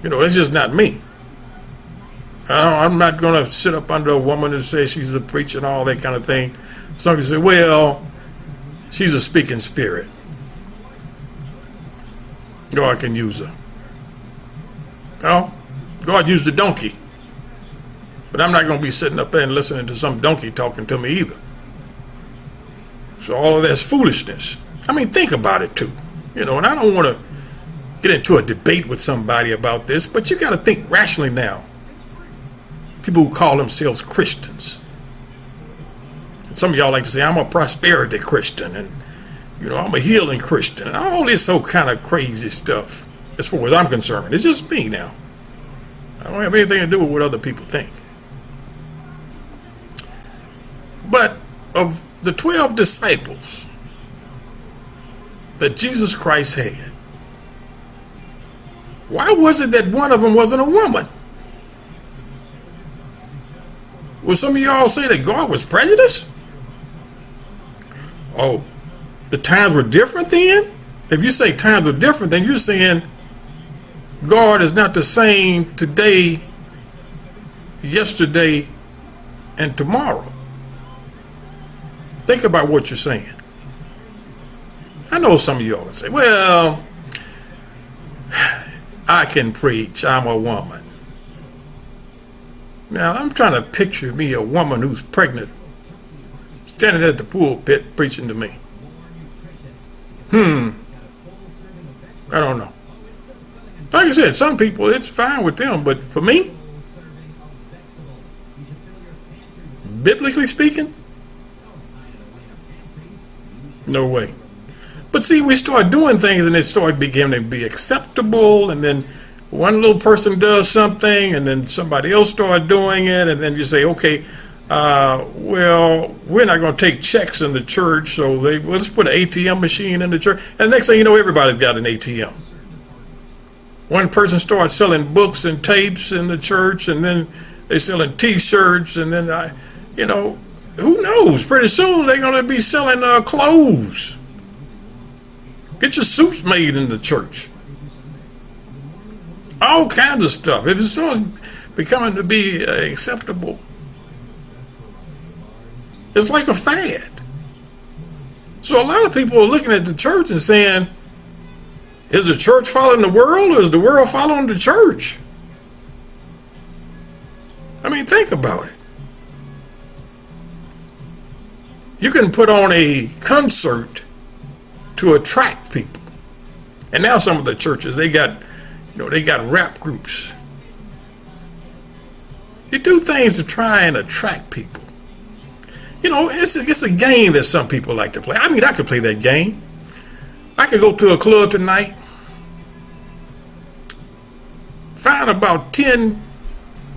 You know, that's just not me. I'm not going to sit up under a woman and say she's a preacher and all that kind of thing. Some people say, well, she's a speaking spirit. God can use her. Well, God used a donkey. But I'm not going to be sitting up there and listening to some donkey talking to me either. So all of that's foolishness. I mean, think about it too. You know, and I don't want to get into a debate with somebody about this, but you got to think rationally now. People who call themselves Christians. And some of y'all like to say, I'm a prosperity Christian, and, you know, I'm a healing Christian, and all this whole kind of crazy stuff, as far as I'm concerned. It's just me now. I don't have anything to do with what other people think. But of the 12 disciples that Jesus Christ had, why was it that one of them wasn't a woman? Will some of y'all say that God was prejudiced? Oh, the times were different then? If you say times were different, then you're saying God is not the same today, yesterday, and tomorrow. Think about what you're saying. I know some of y'all will say, well, I can preach, I'm a woman. Now, I'm trying to picture me a woman who's pregnant, standing at the pulpit preaching to me. I don't know. Like I said, some people, it's fine with them, but for me, biblically speaking, no way. But see, we start doing things and it started beginning to be acceptable, and then one little person does something and then somebody else started doing it, and then you say, okay, well, we're not going to take checks in the church, so let's put an ATM machine in the church. And the next thing you know, everybody's got an ATM. One person starts selling books and tapes in the church, and then they're selling T-shirts, and then, you know, who knows? Pretty soon they're going to be selling clothes. Get your suits made in the church. All kinds of stuff. If it starts becoming to be acceptable, it's like a fad. So a lot of people are looking at the church and saying, is the church following the world, or is the world following the church? I mean, think about it. You can put on a concert to attract people. And now some of the churches, they got rap groups. You do things to try and attract people. You know, it's a game that some people like to play. I mean, I could play that game. I could go to a club tonight, find about 10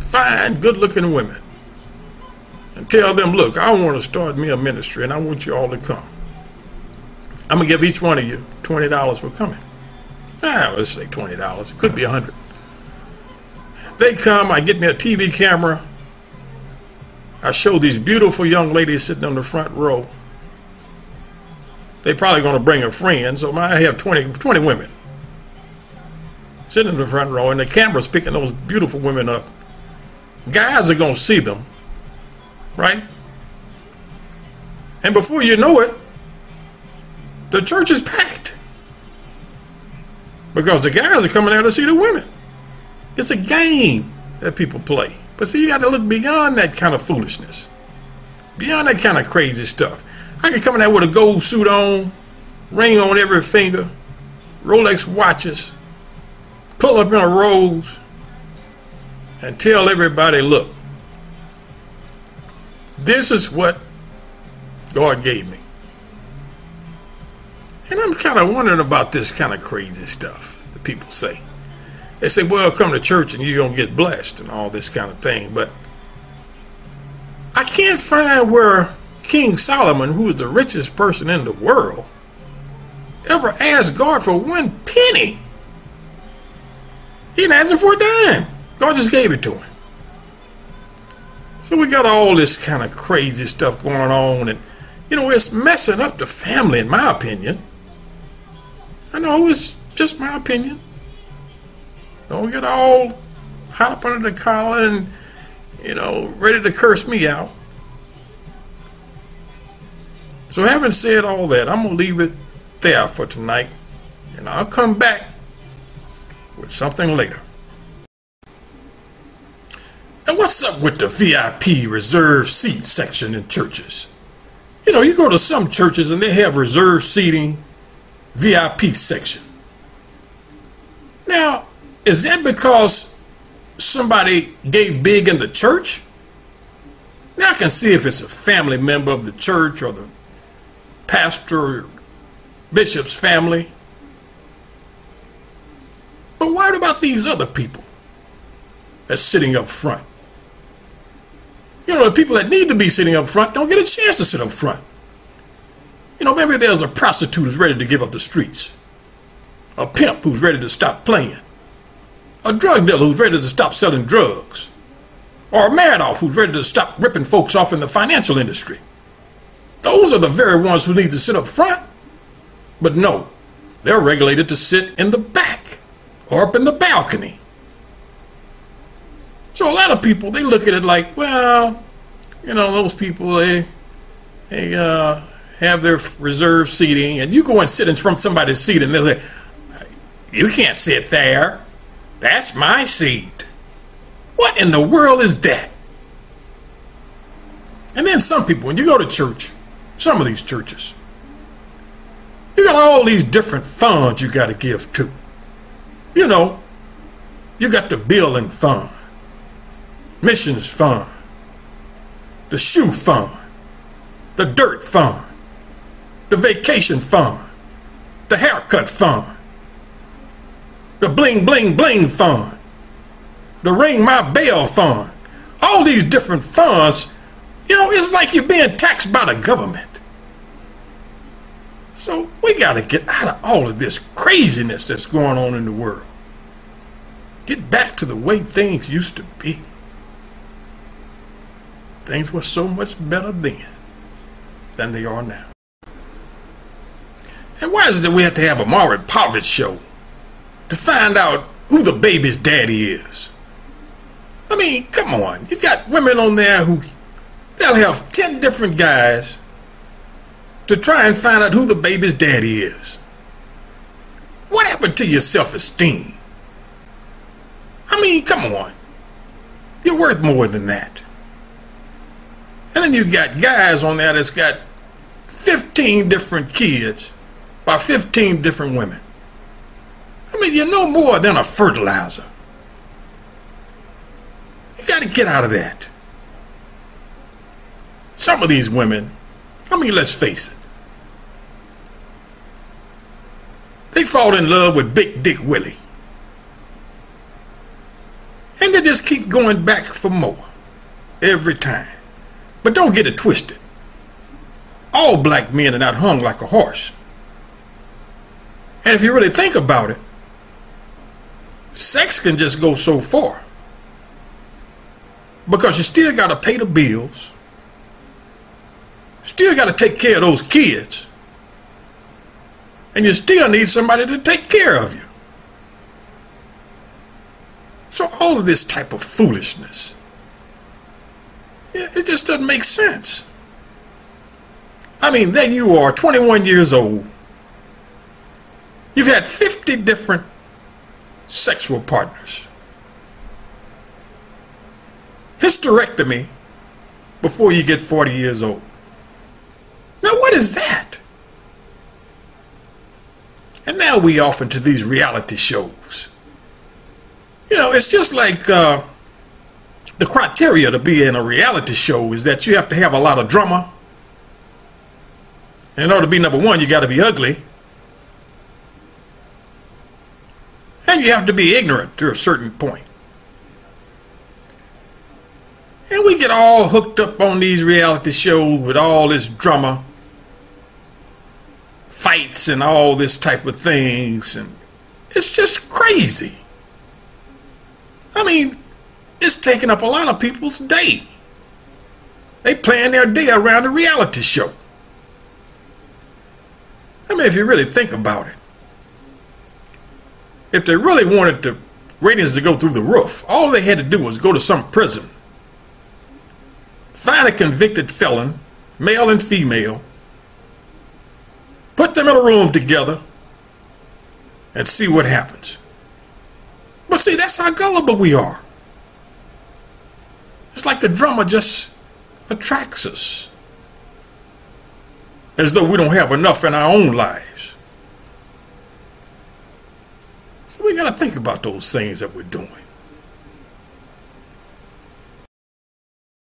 fine, good-looking women, and tell them, look, I want to start me a ministry, and I want you all to come. I'm going to give each one of you $20 for coming. Let's say $20. It could be $100. They come, I get me a TV camera. I show these beautiful young ladies sitting on the front row. They're probably going to bring a friend, so I have 20 women sitting in the front row, and the camera's picking those beautiful women up. Guys are going to see them, right? And before you know it, the church is packed. Because the guys are coming out to see the women. It's a game that people play. But see, you got to look beyond that kind of foolishness. Beyond that kind of crazy stuff. I can come in there with a gold suit on, ring on every finger, Rolex watches, pull up in a rose, and tell everybody, look, this is what God gave me. And I'm kind of wondering about this kind of crazy stuff that people say. They say, well, come to church and you're going to get blessed and all this kind of thing. But I can't find where King Solomon, who is the richest person in the world, ever asked God for one penny. He didn't ask him for a dime. God just gave it to him. So we got all this kind of crazy stuff going on, and you know, it's messing up the family, in my opinion. I know it's just my opinion. Don't get all hot up under the collar and, ready to curse me out. So having said all that, I'm going to leave it there for tonight, and I'll come back with something later. And what's up with the VIP reserved seat section in churches? You go to some churches and they have reserved seating, VIP section. Now, is that because somebody gave big in the church? Now I can see if it's a family member of the church or the pastor or bishop's family. But what about these other people that's sitting up front? The people that need to be sitting up front don't get a chance to sit up front. Maybe there's a prostitute who's ready to give up the streets, a pimp who's ready to stop playing, a drug dealer who's ready to stop selling drugs, or a Madoff who's ready to stop ripping folks off in the financial industry. Those are the very ones who need to sit up front. But no, they're regulated to sit in the back or up in the balcony. So a lot of people, they look at it like, well, those people, they have their reserved seating, and you go and sit in front of somebody's seat and they'll say, you can't sit there. That's my seat. What in the world is that? And then some people, when you go to church, some of these churches, you got all these different funds you got to give to. You got the building fund, missions fund, the shoe fund, the dirt fund, the vacation fund, the haircut fund, the bling bling bling fund, the ring my bell fund. All these different funds, it's like you're being taxed by the government. So we got to get out of all of this craziness that's going on in the world. Get back to the way things used to be. Things were so much better then than they are now. And why is it that we have to have a Maury Pavich show to find out who the baby's daddy is? I mean, come on. You got women on there who they'll have 10 different guys to try and find out who the baby's daddy is. What happened to your self-esteem? I mean, come on. You're worth more than that. And then you got guys on there that's got 15 different kids by 15 different women. I mean, you're no more than a fertilizer. You got to get out of that. Some of these women, let's face it, they fall in love with Big Dick Willie. And they just keep going back for more every time. But don't get it twisted. All black men are not hung like a horse. And if you really think about it, sex can just go so far. Because you still got to pay the bills. Still got to take care of those kids. And you still need somebody to take care of you. So all of this type of foolishness, it just doesn't make sense. I mean, then you are 21 years old. You've had 50 different sexual partners. Hysterectomy before you get 40 years old. Now, what is that? And now we off into these reality shows. It's just like the criteria to be in a reality show is that you have to have a lot of drama. In order to be number one, you got to be ugly. And you have to be ignorant to a certain point. And we get all hooked up on these reality shows with all this drama, fights and all this type of things. And it's just crazy. I mean, it's taking up a lot of people's day. They plan their day around a reality show. I mean, if you really think about it, if they really wanted to ratings to go through the roof. All they had to do was go to some prison, find a convicted felon, male and female, put them in a room together, and see what happens. But see, that's how gullible we are. It's like the drama just attracts us, as though we don't have enough in our own lives. So we got to think about those things that we're doing.